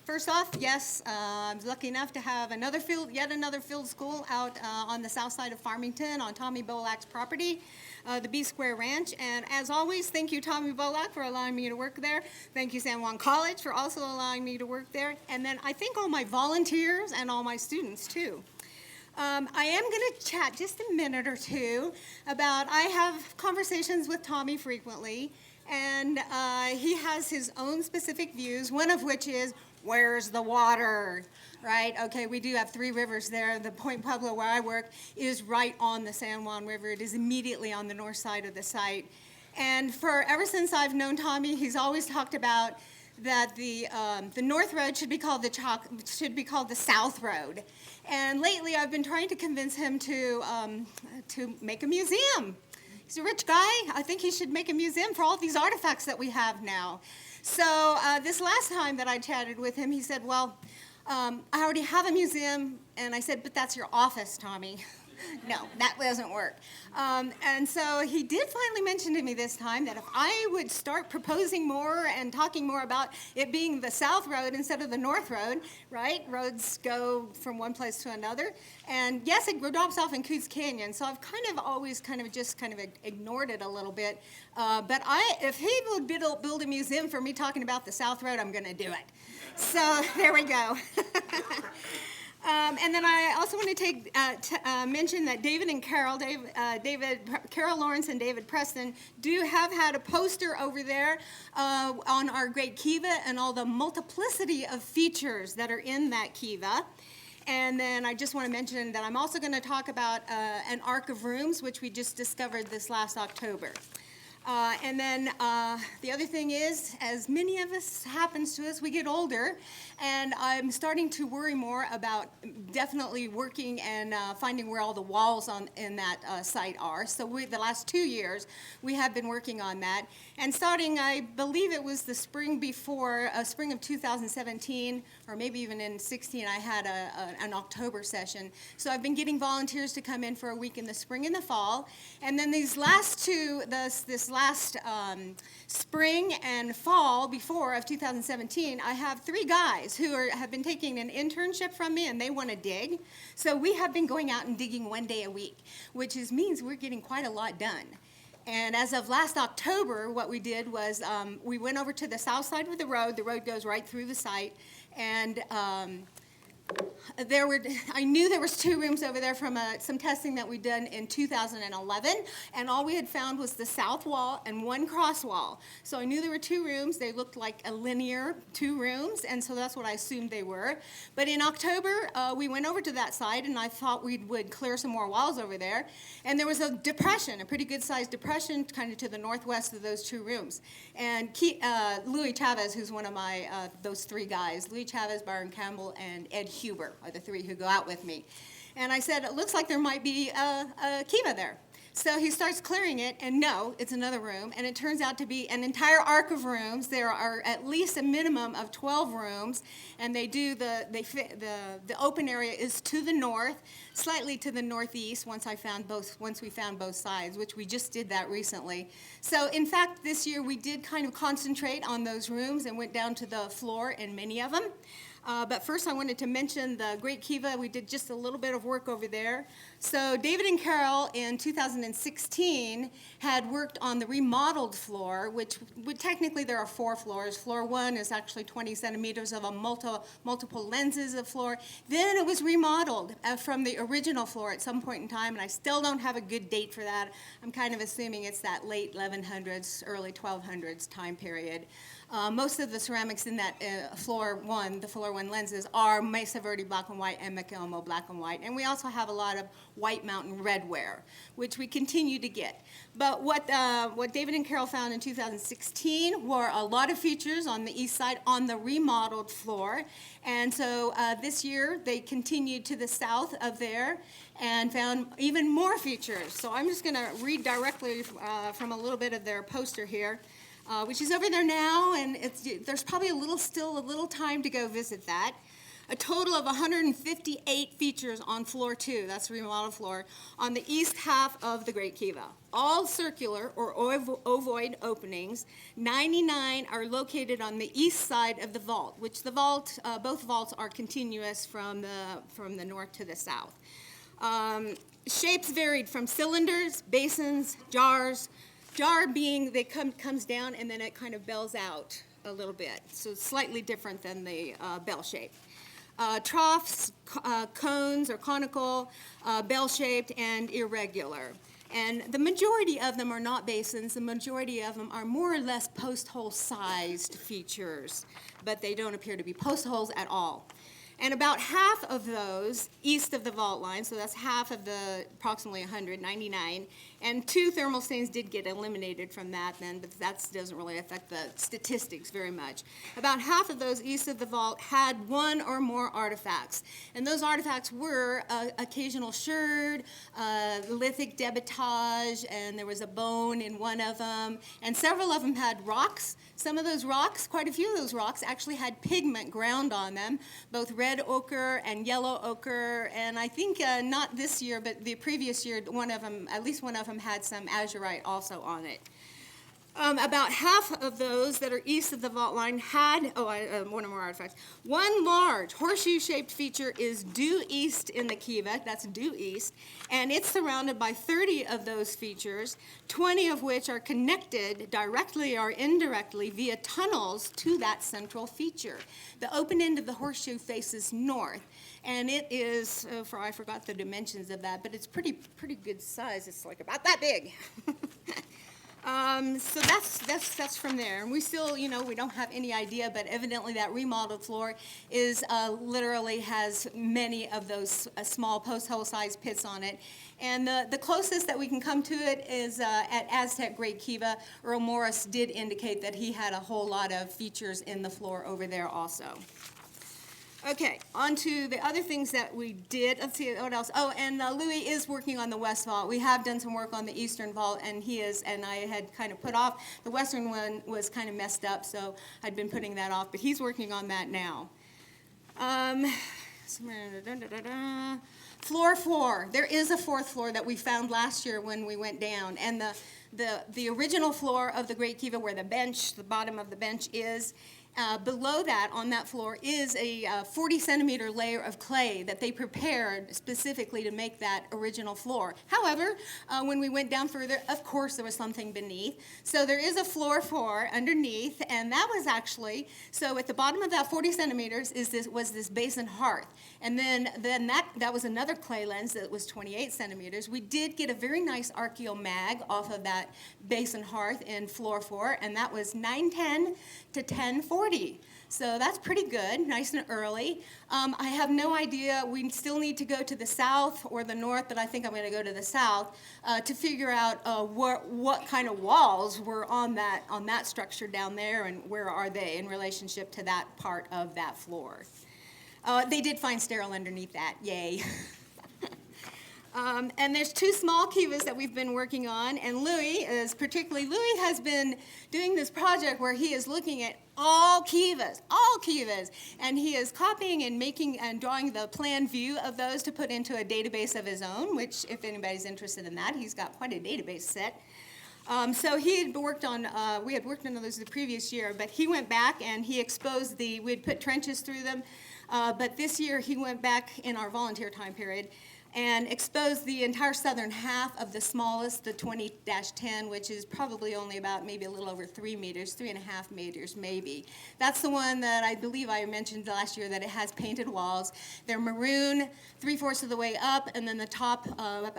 First off, yes, I was lucky enough to have yet another field school out on the south side of Farmington on Tommy Bolak's property, the B Square Ranch. And as always, thank you, Tommy Bolak, for allowing me to work there. Thank you, San Juan College, for also allowing me to work there. And then I thank all my volunteers and all my students, too. I am going to chat just a minute or two about, I have conversations with Tommy frequently, and he has his own specific views, one of which is, where's the water, right? Okay, we do have 3 rivers there. The Point Pueblo, where I work, is right on the San Juan River. It is immediately on the north side of the site. And ever since I've known Tommy, he's always talked about that the North Road should be called the South Road. And lately, I've been trying to convince him to make a museum. He's a rich guy. I think he should make a museum for all these artifacts that we have now. So this last time that I chatted with him, he said, well, I already have a museum. And I said, but that's your office, Tommy. No, that doesn't work. And so he did finally mention to me this time that if I would start proposing more and talking more about it being the South Road instead of the North Road, right? Roads go from one place to another. And yes, it drops off in Coots Canyon. So I've always ignored it a little bit. But if he would build a museum for me talking about the South Road, I'm going to do it. So there we go. And then I also want to mention that Carol Lawrence and David Preston have had a poster over there on our great kiva and all the multiplicity of features that are in that kiva. And then I just want to mention that I'm also going to talk about an ark of rooms, which we just discovered this last October. And then the other thing is, as many of us happens to us, we get older, and I'm starting to worry more about definitely working and finding where all the walls in that site are. So the last 2 years, we have been working on that. And starting, I believe it was the spring of 2017, or maybe even in 16, I had an October session. So I've been getting volunteers to come in for a week in the spring and the fall. And then these last two, this last spring and fall of 2017, I have 3 guys who have been taking an internship from me, and they want to dig. So we have been going out and digging 1 day a week, which means we're getting quite a lot done. And as of last October, what we did was we went over to the south side of the road. The road goes right through the site, and I knew there was 2 rooms over there from some testing that we'd done in 2011, and all we had found was the south wall and 1 cross wall. So I knew there were 2 rooms. They looked like a linear 2 rooms, and so that's what I assumed they were. But in October, we went over to that side, and I thought we would clear some more walls over there. And there was a depression, a pretty good-sized depression, kind of to the northwest of those 2 rooms. And Louis Chavez, who's one of those 3 guys, Louis Chavez, Byron Campbell, and Ed Huber are the 3 who go out with me. And I said, it looks like there might be a kiva there. So he starts clearing it, and no, it's another room, and it turns out to be an entire arc of rooms. There are at least a minimum of 12 rooms, and the open area is to the north, slightly to the northeast once we found both sides, which we just did that recently. So in fact, this year we did kind of concentrate on those rooms and went down to the floor in many of them. But first I wanted to mention the Great Kiva. We did just a little bit of work over there. So David and Carol in 2016 had worked on the remodeled floor, which technically there are 4 floors. Floor 1 is actually 20 centimeters of a multiple lenses of floor. Then it was remodeled from the original floor at some point in time, and I still don't have a good date for that. I'm kind of assuming it's that late 1100s, early 1200s time period. Most of the ceramics in that floor 1 lenses are Mesa Verde black and white and Miquelmo black and white. And we also have a lot of White Mountain redware, which we continue to get. But what David and Carol found in 2016 were a lot of features on the east side on the remodeled floor. And so this year they continued to the south of there and found even more features. So I'm just going to read directly from a little bit of their poster here. Which is over there now, and there's probably still a little time to go visit that. a total of 158 features on floor 2, that's the remodeled floor, on the east half of the Great Kiva. All circular or ovoid openings. 99 are located on the east side of the vault, which the vault, both vaults are continuous from the north to the south. Shapes varied from cylinders, basins, jars. Jar being comes down and then it kind of bells out a little bit, so it's slightly different than the bell shape. Troughs, cones or conical, bell-shaped and irregular. And the majority of them are not basins. The majority of them are more or less post hole sized features, but they don't appear to be post holes at all. And about half of those east of the vault line, so that's half of the approximately 199, and 2 thermal stains did get eliminated from that then, but that doesn't really affect the statistics very much. About half of those east of the vault had 1 or more artifacts, and those artifacts were occasional sherd, lithic debitage, and there was a bone in one of them, and several of them had rocks. Some of those rocks, quite a few of those rocks, actually had pigment ground on them, both red ochre and yellow ochre, and I think not this year, but the previous year, one of them, at least one of them had some azurite also on it. About half of those that are east of the vault line had, one or more artifacts. One large horseshoe-shaped feature is due east in the Kiva, that's due east, and it's surrounded by 30 of those features, 20 of which are connected directly or indirectly via tunnels to that central feature. The open end of the horseshoe faces north, and it is, I forgot the dimensions of that, but it's pretty good size. It's like about that big. So that's from there, and we still, we don't have any idea, but evidently that remodeled floor is literally has many of those small post hole sized pits on it, and the closest that we can come to it is at Aztec Great Kiva. Earl Morris did indicate that he had a whole lot of features in the floor over there also. Okay, on to the other things that we did. Let's see, what else? Oh, and Louis is working on the west vault. We have done some work on the eastern vault, and I had kind of put off. The western one was kind of messed up, so I'd been putting that off, but he's working on that now. Floor 4. There is a 4th floor that we found last year when we went down, and the original floor of the Great Kiva, where the bottom of the bench is, below that, on that floor, is a 40-centimeter layer of clay that they prepared specifically to make that original floor. However, when we went down further, of course, there was something beneath. So there is a floor 4 underneath, and that was actually, so at the bottom of that 40 centimeters was this basin hearth. And then that was another clay lens that was 28 centimeters. We did get a very nice archaeomag off of that basin hearth in floor 4, and that was 910 to 1040. So that's pretty good, nice and early. I have no idea. We still need to go to the south or the north, but I think I'm going to go to the south to figure out what kind of walls were on that structure down there, and where are they in relationship to that part of that floor. They did find sterile underneath that, yay. And there's 2 small kivas that we've been working on, and Louis has been doing this project where he is looking at all kivas, and he is copying and making and drawing the plan view of those to put into a database of his own, which, if anybody's interested in that, he's got quite a database set. So he had worked on, we had worked on those the previous year, but he went back and he exposed we had put trenches through them, but this year he went back in our volunteer time period and exposed the entire southern half of the smallest, the 20-10, which is probably only about maybe a little over 3 meters, 3.5 meters maybe. That's the one that I believe I mentioned last year, that it has painted walls. They're maroon 3/4 of the way up, and then the top,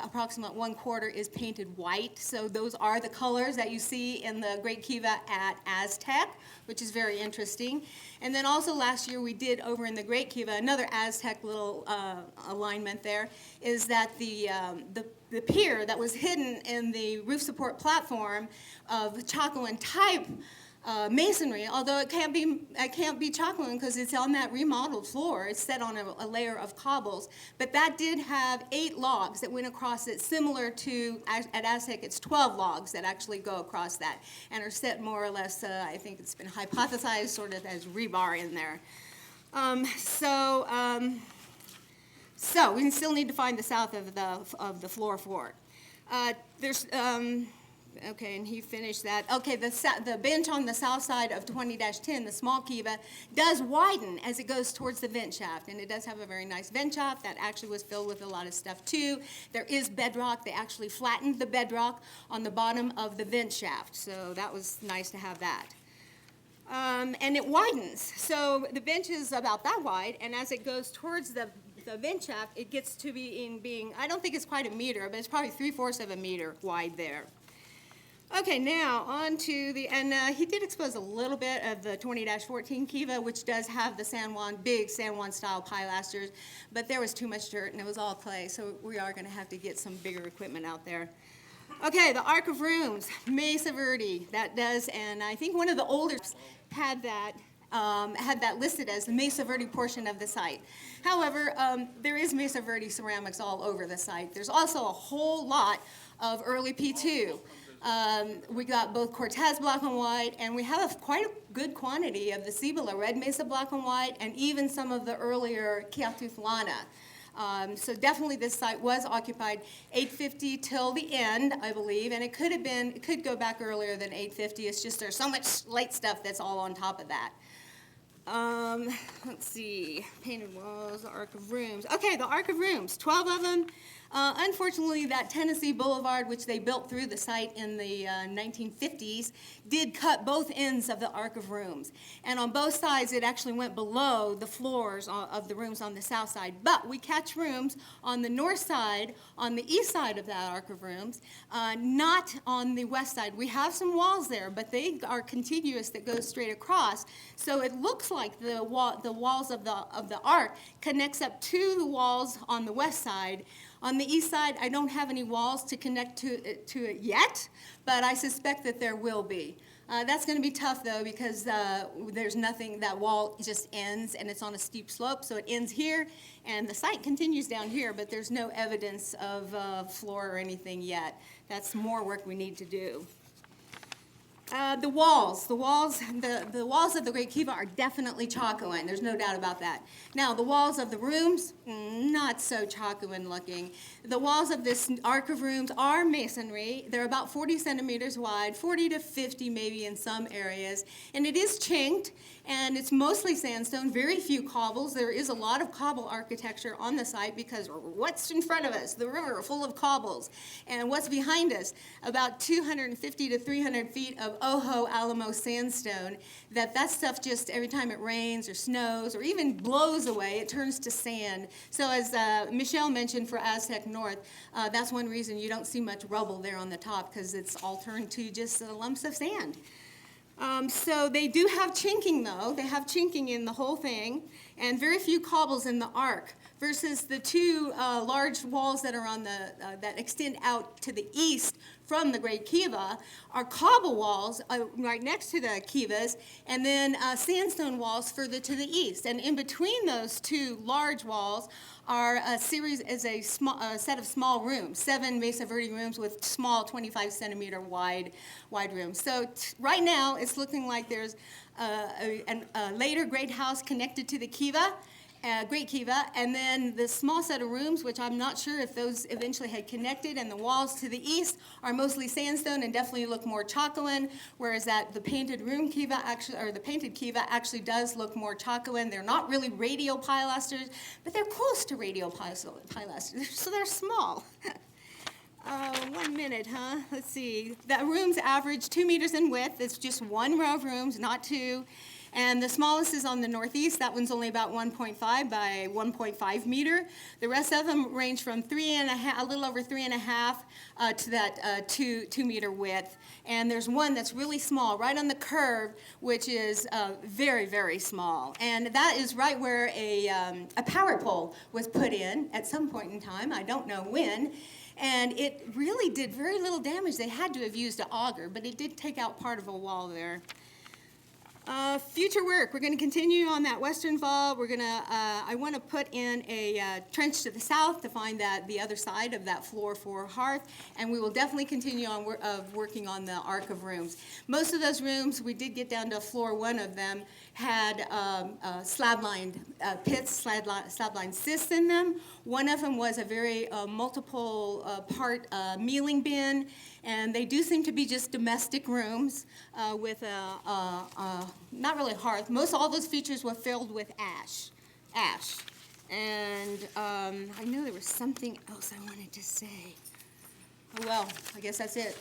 approximate 1/4, is painted white. So those are the colors that you see in the Great Kiva at Aztec, which is very interesting. And then also last year we did over in the Great Kiva, another Aztec little alignment there, is that the pier that was hidden in the roof support platform of Chacoan type masonry, although it can't be Chacoan because it's on that remodeled floor. It's set on a layer of cobbles, but that did have 8 logs that went across it, similar to at Aztec. It's 12 logs that actually go across that and are set more or less. I think it's been hypothesized sort of as rebar in there. So we still need to find the south of the floor for it. There's okay, and he finished that. Okay, the bench on the south side of 20-10, the small kiva, does widen as it goes towards the vent shaft, and it does have a very nice vent shaft that actually was filled with a lot of stuff too. There is bedrock. They actually flattened the bedrock on the bottom of the vent shaft, so that was nice to have that. And it widens, so the bench is about that wide, and as it goes towards the vent shaft, it gets to being, I don't think it's quite a meter, but it's probably 3/4 of a meter wide there. Okay, now on to and he did expose a little bit of the 20-14 kiva, which does have the big San Juan style pilasters, but there was too much dirt and it was all clay, so we are going to have to get some bigger equipment out there. Okay, the Arc of Rooms, Mesa Verde, that does, and I think one of the older had that listed as the Mesa Verde portion of the site. However, there is Mesa Verde ceramics all over the site. There's also a whole lot of early P2. We got both Cortez black and white, and we have quite a good quantity of the Cibola red mesa black and white, and even some of the earlier Keatuflana. So definitely this site was occupied 850 till the end, I believe, and it could go back earlier than 850. It's just there's so much late stuff that's all on top of that. Let's see, painted walls, the Arc of Rooms. Okay, the Arc of Rooms, 12 of them. Unfortunately, that Tennessee Boulevard, which they built through the site in the 1950s, did cut both ends of the Arc of Rooms. And on both sides, it actually went below the floors of the rooms on the south side. But we catch rooms on the north side, on the east side of that Arc of Rooms, not on the west side. We have some walls there, but they are contiguous that go straight across. So it looks like the walls of the Arc connects up to the walls on the west side. On the east side, I don't have any walls to connect to it yet, but I suspect that there will be. That's going to be tough, though, because there's nothing, that wall just ends, and it's on a steep slope, so it ends here, and the site continues down here, but there's no evidence of floor or anything yet. That's more work we need to do. The walls of the Great Kiva are definitely Chacoan. There's no doubt about that. Now, the walls of the rooms, not so Chacoan looking. The walls of this Arc of Rooms are masonry. They're about 40 centimeters wide, 40 to 50 maybe in some areas. And it is chinked, and it's mostly sandstone, very few cobbles. There is a lot of cobble architecture on the site because what's in front of us? The river full of cobbles. And what's behind us? About 250 to 300 feet of Ojo Alamo sandstone. That stuff just, every time it rains or snows or even blows away, it turns to sand. So as Michelle mentioned for Aztec North, that's one reason you don't see much rubble there on the top, because it's all turned to just lumps of sand. So they do have chinking, though. They have chinking in the whole thing, and very few cobbles in the arc, versus the two large walls that are on that extend out to the east from the Great Kiva are cobble walls right next to the Kivas, and then sandstone walls further to the east. And in between those two large walls are a set of small rooms, 7 Mesa Verde rooms with small 25 centimeter wide rooms. So right now it's looking like there's a later great house connected to the Kiva, Great Kiva, and then the small set of rooms, which I'm not sure if those eventually had connected, and the walls to the east are mostly sandstone and definitely look more Chacoan, whereas the painted Kiva actually does look more Chacoan. They're not really radial pilasters, but they're close to radial pilasters, so they're small. 1 minute, huh? Let's see. The rooms average 2 meters in width. It's just one row of rooms, not two. And the smallest is on the northeast. That one's only about 1.5 by 1.5 meter. The rest of them range from a little over 3.5 to that 2 meter width. And there's one that's really small, right on the curve, which is very, very small. And that is right where a power pole was put in at some point in time. I don't know when. And it really did very little damage. They had to have used an auger, but it did take out part of a wall there. Future work, we're going to continue on that western fall. I want to put in a trench to the south to find the other side of that floor for hearth, and we will definitely continue on working on the Arc of Rooms. Most of those rooms, we did get down to floor 1 of them, had slab-lined pits, slab-lined cysts in them. One of them was a very multiple-part mealing bin, and they do seem to be just domestic rooms with not really hearth. Most all those features were filled with ash. And I know there was something else I wanted to say. Oh, well, I guess that's it.